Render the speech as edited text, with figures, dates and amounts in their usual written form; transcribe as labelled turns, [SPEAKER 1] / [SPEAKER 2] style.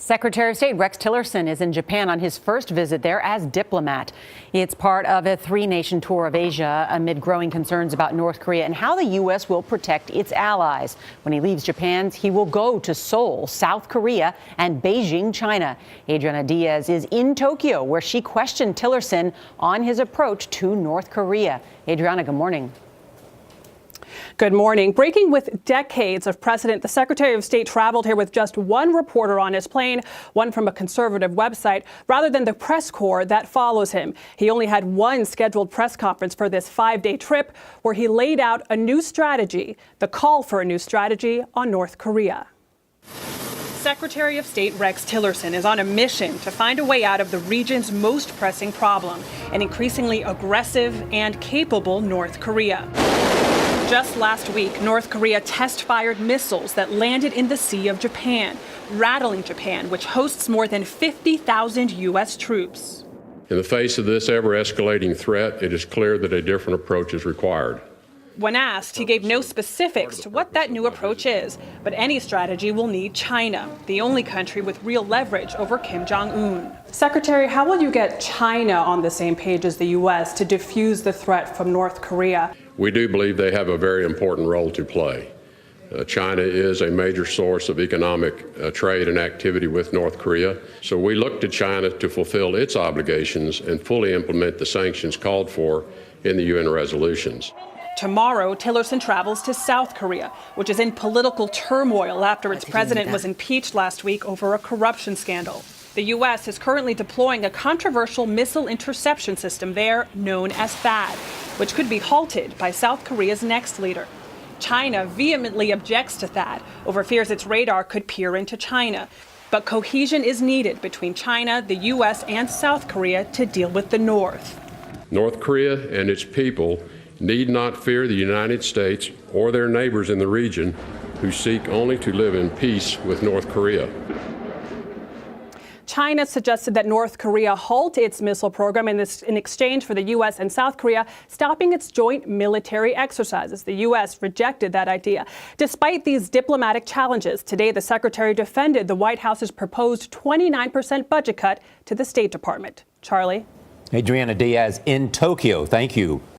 [SPEAKER 1] Secretary of State Rex Tillerson is in Japan on his first visit there as diplomat. It's part of a three-nation tour of Asia amid growing concerns about North Korea and how the U.S. will protect its allies. When he leaves Japan, he will go to Seoul, South Korea, and Beijing, China. Adriana Diaz is in Tokyo, where she questioned Tillerson on his approach to North Korea. Adriana, good morning.
[SPEAKER 2] Good morning. Breaking with decades of precedent, the Secretary of State traveled here with just one reporter on his plane, one from a conservative website, rather than the press corps that follows him. He only had one scheduled press conference for this 5-day trip, where he laid out a new strategy, the call for a new strategy on North Korea. Secretary of State Rex Tillerson is on a mission to find a way out of the region's most pressing problem, an increasingly aggressive and capable North Korea. Just last week, North Korea test-fired missiles that landed in the Sea of Japan, rattling Japan, which hosts more than 50,000 U.S. troops.
[SPEAKER 3] In the face of this ever-escalating threat, it is clear that a different approach is required.
[SPEAKER 2] When asked, he gave no specifics to what that new approach is, but any strategy will need China, the only country with real leverage over Kim Jong-un. Secretary, how will you get China on the same page as the U.S. to defuse the threat from North Korea?
[SPEAKER 3] We do believe they have a very important role to play. China is a major source of economic trade and activity with North Korea, so we look to China to fulfill its obligations and fully implement the sanctions called for in the UN resolutions.
[SPEAKER 2] Tomorrow, Tillerson travels to South Korea, which is in political turmoil after its president was impeached last week over a corruption scandal. The U.S. is currently deploying a controversial missile interception system there known as THAAD, which could be halted by South Korea's next leader. China vehemently objects to THAAD over fears its radar could peer into China. But cohesion is needed between China, the U.S., and South Korea to deal with the North.
[SPEAKER 3] North Korea and its people need not fear the United States or their neighbors in the region who seek only to live in peace with North Korea.
[SPEAKER 2] China suggested that North Korea halt its missile program in exchange for the U.S. and South Korea stopping its joint military exercises. The U.S. rejected that idea. Despite these diplomatic challenges, today the Secretary defended the White House's proposed 29% budget cut to the State Department. Charlie?
[SPEAKER 4] Adriana Diaz in Tokyo. Thank you.